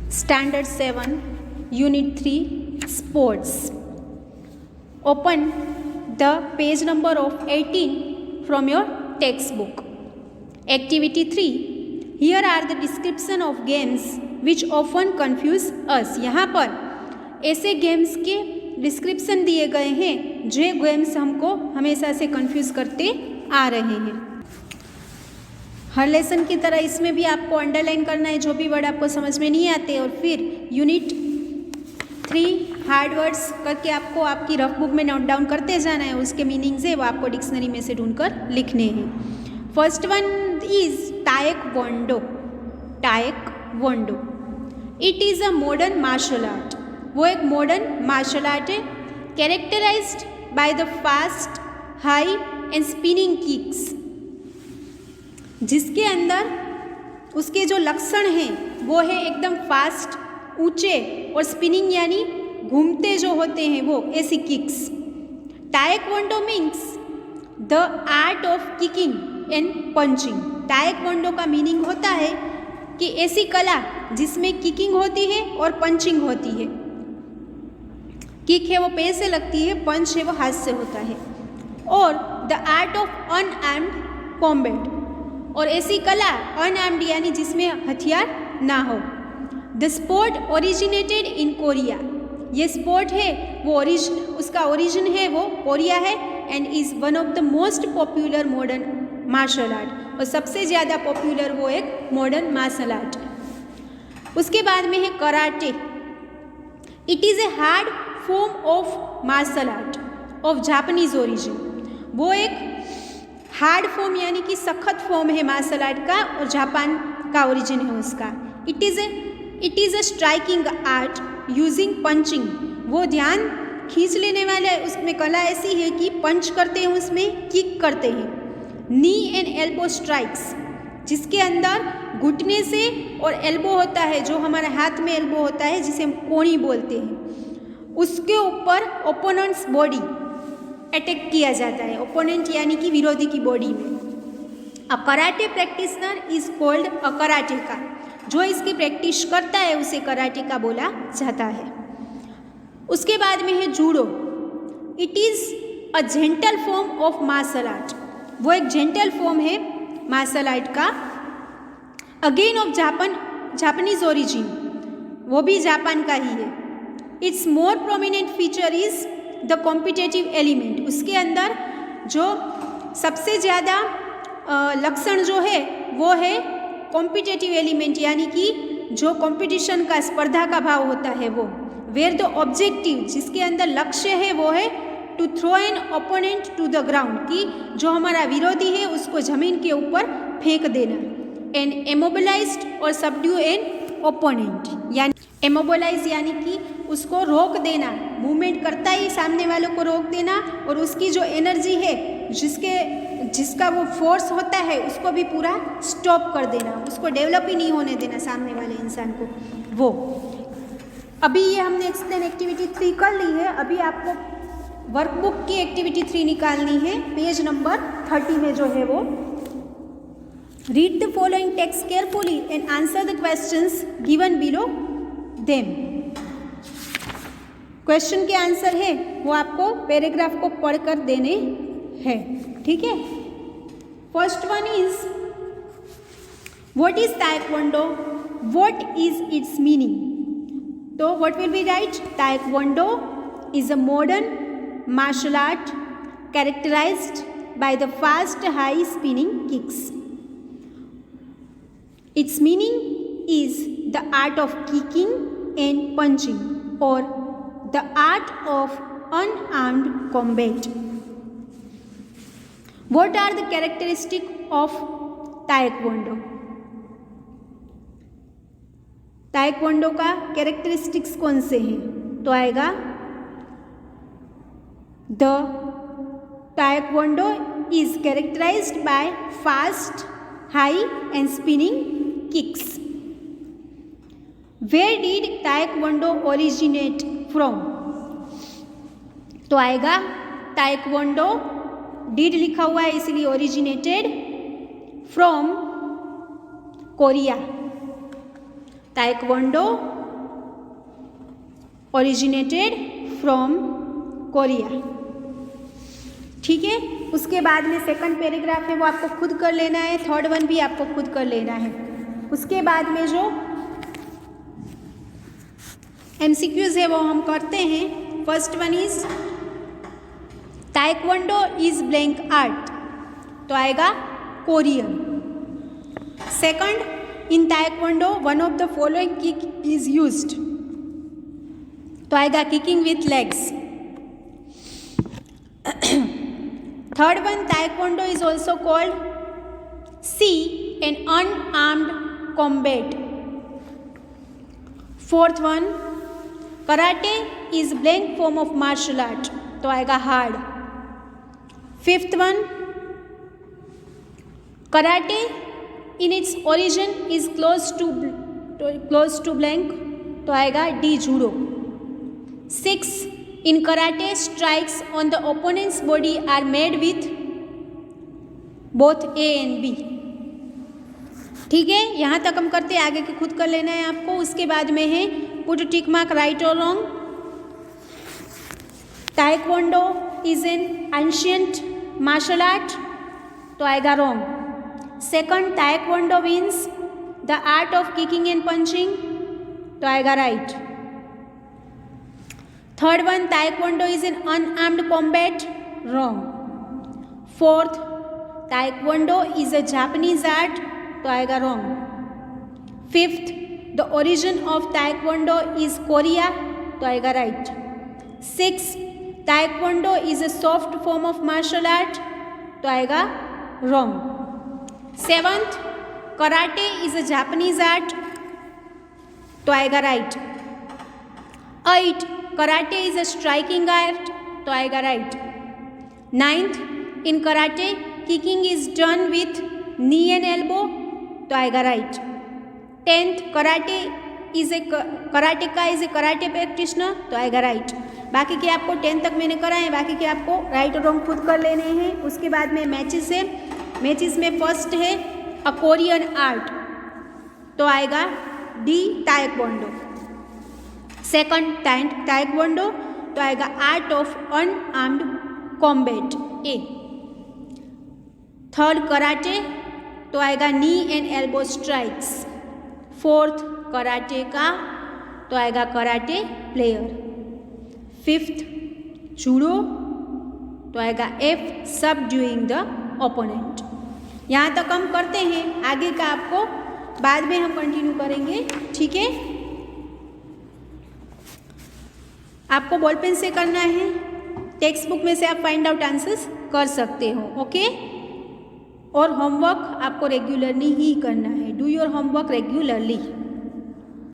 Standard 7, Unit 3, Sports. Open the page number of 18 from your textbook. Activity 3. Here are the description of games which often confuse us. यहाँ पर ऐसे games के description दिए गए हैं जो गेम्स हमको हमेशा से कंफ्यूज करते आ रहे हैं। हर लेसन की तरह इसमें भी आपको अंडरलाइन करना है जो भी वर्ड आपको समझ में नहीं आते, और फिर यूनिट 3 हार्ड वर्ड्स करके आपको आपकी रफ बुक में नोट डाउन करते जाना है। उसके मीनिंग्स है वो आपको डिक्शनरी में से ढूंढकर लिखने हैं। First one is taekwondo. Taekwondo it is a modern martial art. वो एक मॉडर्न मार्शल आर्ट है, characterised by the fast, high and spinning kicks, जिसके अंदर उसके जो लक्षण हैं वो है एकदम फास्ट, ऊंचे, और स्पिनिंग यानी घूमते जो होते हैं वो ऐसी kicks. Taekwondo means the art of kicking and punching. Taekwondo का मीनिंग होता है कि ऐसी कला जिसमें किकिंग होती है और पंचिंग होती है। किक है वो पैर से लगती है, पंच है वो हाथ से होता है। और the art of unarmed combat, और ऐसी कला अनआर्म्ड यानी जिसमें हथियार ना हो। The sport originated in Korea. ये स्पोर्ट है वो उसका ओरिजिन है वो कोरिया है, and is one of the most popular modern martial art, और सबसे ज़्यादा पॉपुलर वो एक मॉडर्न मार्शल आर्ट है। उसके बाद में है karate. It is a hard form of martial art of Japanese origin. वो एक हार्ड फॉर्म यानी कि सख्त फॉर्म है मार्शल आर्ट का, और जापान का ओरिजिन है उसका। It is a striking art using punching. वो ध्यान खींच लेने वाले उसमें कला ऐसी है कि पंच करते हैं, उसमें किक करते हैं। नी एंड एल्बो स्ट्राइक्स, जिसके अंदर घुटने से और एल्बो होता है, जो हमारे हाथ में एल्बो होता है जिसे हम कोणी बोलते हैं, उसके ऊपर ओपोनेंट्स बॉडी अटैक किया जाता है। ओपोनेंट यानी कि विरोधी की बॉडी में। A karate practitioner is called a karateka. जो इसकी प्रैक्टिस करता है उसे कराटेका बोला जाता है। उसके बाद में है judo. It is a gentle form of martial art. वो एक जेंटल फॉर्म है मार्शल आर्ट का, अगेन ऑफ जापानीज ओरिजिन, वो भी जापान का ही है। Its more prominent feature is the competitive element. उसके अंदर जो सबसे ज़्यादा लक्षण जो है वो है कॉम्पिटेटिव एलिमेंट, यानी कि जो कंपटीशन का, स्पर्धा का भाव होता है वो। वेयर द ऑब्जेक्टिव, जिसके अंदर लक्ष्य है वो है to throw an opponent to the ground, कि जो हमारा विरोधी है उसको जमीन के ऊपर फेंक देना। एन इमोबिलाइज्ड और सबड्यू एन ओपोनेंट, यानी इमोबिलाइज यानी कि उसको रोक देना, मूवमेंट करता ही सामने वालों को रोक देना, और उसकी जो एनर्जी है जिसका वो फोर्स होता है उसको भी पूरा स्टॉप कर देना, उसको डेवलप ही नहीं होने देना सामने वाले इंसान को। वो अभी ये हमने एक्सप्लेन एक्टिविटी 3 कर ली है। अभी आपको वर्कबुक की एक्टिविटी 3 निकालनी है, पेज नंबर 30 में जो है वो। Read the following text carefully and answer the questions given below them. Question के आंसर है वो आपको पैराग्राफ को पढ़कर देने हैं, ठीक है। First one is what is taekwondo, what is its meaning. तो what will be right? Taekwondo is a modern martial art characterised by the fast high spinning kicks. Its meaning is the art of kicking and punching, और the art of unarmed combat. What are the characteristics of taekwondo? Taekwondo का characteristics कौन से हैं? तो आएगा the taekwondo is characterised by fast, high and spinning kicks. Where did taekwondo originate from? तो आएगा taekwondo, did लिखा हुआ है इसलिए originated from Korea. Taekwondo originated from Korea. ठीक है, उसके बाद में सेकंड पैराग्राफ है वो आपको खुद कर लेना है, थर्ड वन भी आपको खुद कर लेना है। उसके बाद में जो MCQs है वो हम करते हैं। First one is taekwondo is blank art, तो आएगा Korean. Second, in taekwondo one of the following kick is used, तो आएगा kicking with legs. Third one, taekwondo is also called as an unarmed combat. Fourth one, karate is blank form of martial art, तो आएगा hard. Fifth one, karate in its origin is close to blank, तो आएगा D judo. Six, in karate strikes on the opponents body are made with both A and B. ठीक है, यहाँ तक हम करते हैं, आगे के खुद कर लेना है आपको। उसके बाद में है पुट टिक मार्क राइट और wrong. Taekwondo is an ancient martial art, तो आएगा wrong. Second, taekwondo means the art of kicking and punching, तो आएगा right. Third one, taekwondo is an unarmed combat, wrong. Fourth, taekwondo is a Japanese art, तो आएगा wrong. Fifth, the origin of taekwondo is Korea, तो आएगा right. Six, taekwondo is a soft form of martial art, तो आएगा wrong. Seventh, karate is a Japanese art, तो आएगा right. 8, karate is a striking art, तो आएगा right. 9th, in karate kicking is done with knee and elbow, तो आएगा right. 10th, karateka is a karate practitioner, तो आएगा right. बाकी के आपको 10 तक मैंने कराए, बाकी के आपको राइट और रॉन्ग खुद कर लेने हैं। उसके बाद में मैचेस है। मैचेस में फर्स्ट है अ कोरियन आर्ट, तो आएगा डी ताइक्वांडो। सेकंड, ताइक्वांडो, तो आएगा art of unarmed combat, A. Third, karate, तो आएगा knee and elbow strikes. Fourth, karate का, तो आएगा कराटे प्लेयर। फिफ्थ, जूडो, तो आएगा एफ, सबड्यूइंग द ओपोनेंट। यहाँ तक हम करते हैं, आगे का आपको बाद में हम कंटिन्यू करेंगे। ठीक है, आपको बॉल पेन से करना है, टेक्स्ट बुक में से आप फाइंड आउट आंसर्स कर सकते हो। ओके, और होमवर्क आपको रेगुलरली ही करना है। Do your homework regularly.